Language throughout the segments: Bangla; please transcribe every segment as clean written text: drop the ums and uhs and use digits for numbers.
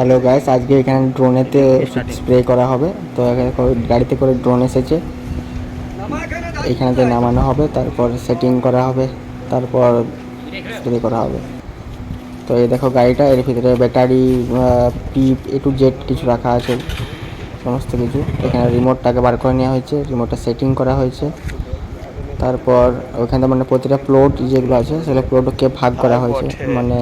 হ্যালো গাইস, আজকে এখানে ড্রোনেতে স্প্রে করা হবে। তো এখানে গাড়িতে করে ড্রোন এসেছে, এখানেতে নামানো হবে, তারপর সেটিং করা হবে, তারপর স্প্রে করা হবে। তো এই দেখো গাড়িটা, এর ভিতরে ব্যাটারি, পিপ, A to Z কিছু রাখা আছে, সমস্ত কিছু। এখানে রিমোটটাকে বার করে নেওয়া হয়েছে, রিমোটটা সেটিং করা হয়েছে। তারপর ওইখানে মানে প্রতিটা প্লট যেগুলো আছে সেগুলো প্লটকে ভাগ করা হয়েছে, মানে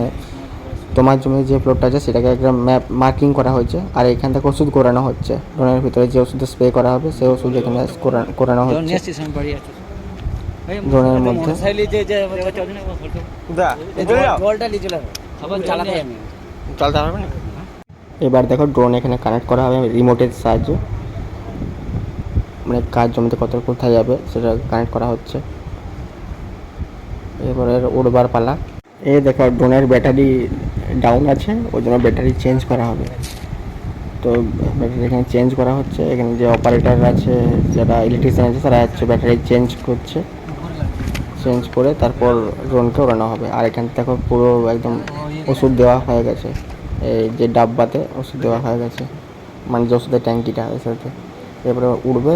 তোমার জমির যে প্লটটা আছে সেটাকে একটা ম্যাপ মার্কিং করা হয়েছে। আর এখান থেকে ওষুধ করানো হচ্ছে, ড্রোনের ভিতরে যে ওষুধ স্প্রে করা হবে সেই ওষুধ এখানে করানো হচ্ছে ড্রোনের মধ্যে। এবার দেখো ড্রোন এখানে কানেক্ট করা হবে রিমোটের সাহায্যে, মানে কার জমিতে কত কোথায় যাবে সেটা কানেক্ট করা হচ্ছে। এবারে উড়বার পালা। এই দেখো ড্রোনের ব্যাটারি ডাউন আছে, ওই জন্য ব্যাটারি চেঞ্জ করা হবে। তো ব্যাটারি এখানে চেঞ্জ করা হচ্ছে, এখানে যে অপারেটর আছে, যারা ইলেকট্রিশিয়ান আছে তারা হচ্ছে ব্যাটারি চেঞ্জ করছে, চেঞ্জ করে তারপর ড্রোনকে ওড়ানো হবে। আর এখানে দেখো পুরো একদম ওষুধ দেওয়া হয়ে গেছে, এই যে ডাব্বাতে ওষুধ দেওয়া হয়ে গেছে, মানে যে ওষুধের ট্যাঙ্কিটা আছে সাথে। এরপরে উড়বে।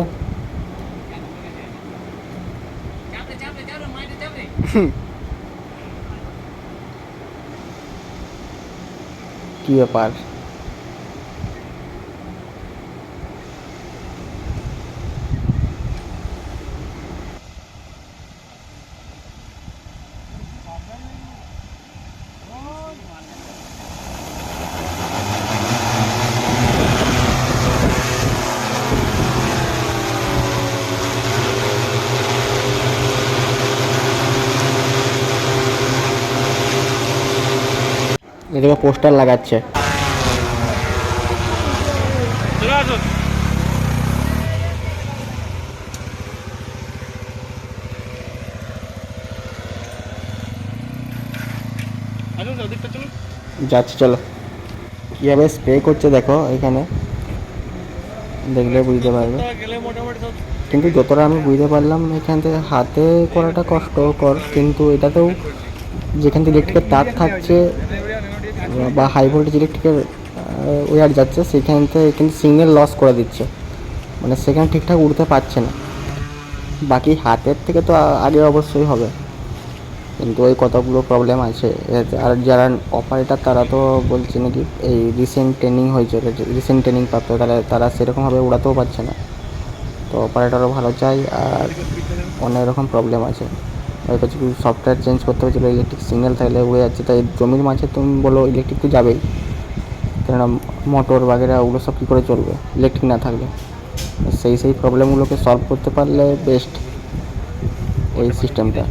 কী ব্যাপার? এদিকে পোস্টার লাগাচ্ছে। যাচ্ছে, চলো। কীভাবে স্প্রে করছে দেখো, এখানে দেখলে বুঝতে পারবে। কিন্তু যতটা আমি বুঝতে পারলাম এখান থেকে হাতে করাটা কষ্টকর, কিন্তু এটাতেও যেখান থেকে ইলেকট্রিকের তার থাকছে বা হাই ভোল্টেজ ইলেকট্রিকের ওয়্যার যাচ্ছে, সেখান থেকে কিন্তু সিগন্যাল লস করে দিচ্ছে, মানে সেখানে ঠিকঠাক উড়তে পারছে না। বাকি হাতের থেকে তো আগে অবশ্যই হবে, কিন্তু ওই কতগুলো প্রবলেম আছে এতে। আর যারা অপারেটার তারা তো বলছে নাকি এই রিসেন্ট ট্রেনিং হয়েছে, রিসেন্ট ট্রেনিং প্রাপ্ত, তাহলে তারা সেরকমভাবে উড়াতেও পারছে না। তো অপারেটরও ভালো চাই। আর অনেক রকম প্রবলেম আছে, হয়তো কিছু সফটওয়্যার চেঞ্জ করতে হয়েছিলো, ইলেকট্রিক সিগন্যাল থাকলে উড়ে যাচ্ছে। তাই জমির মাঝে তুমি বলো ইলেকট্রিক তো যাবেই, কেননা মোটর বাগেরা ওগুলো সব কী করে চলবে ইলেকট্রিক না থাকলে। সেই প্রবলেমগুলোকে সলভ করতে পারলে বেস্ট এই সিস্টেমটা।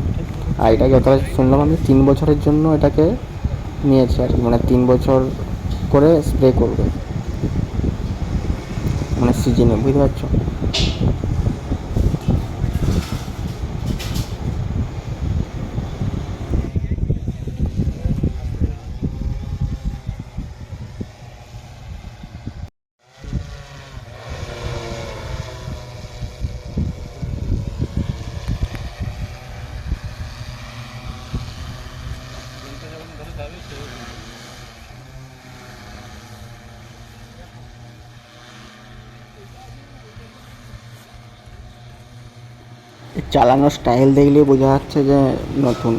আর এটা যতটা শুনলাম আমি 3 বছরের জন্য এটাকে নিয়েছে আর কি, মানে 3 বছর করে স্প্রে করবে, মানে সিজনে, বুঝতে পারছো? চালানোর স্টাইল দেখলেই বোঝা যাচ্ছে যে নতুন।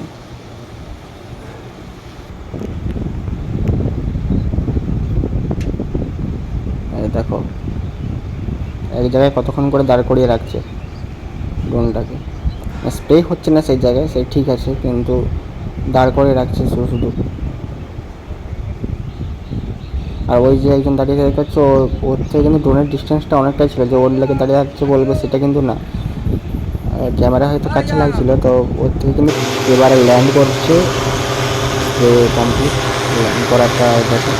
এই দেখো এক জায়গায় কতক্ষণ করে দাঁড় করিয়ে রাখছে ড্রোনটাকে, স্প্রে হচ্ছে না সেই জায়গায়, সেই ঠিক আছে, কিন্তু দাঁড় করে রাখছে শুধু শুধু। আর ওই যে একজন দাঁড়িয়ে দেখাচ্ছে, ওর থেকে কিন্তু ড্রোনের ডিস্টেন্সটা অনেকটাই ছিল, যে ওর লেগে দাঁড়িয়ে থাকছে বলবে সেটা কিন্তু না। ক্যামেরা হয়তো কাছে লাগছিল, তো ওর থেকে কিন্তু এবারে ল্যান্ড করছে, কমপ্লিট ল্যান্ড করাটা দেখো।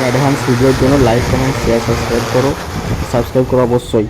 অ্যাডভান্স ভিডিওর জন্য লাইক, কমেন্ট, শেয়ার, সাবস্ক্রাইব করো অবশ্যই।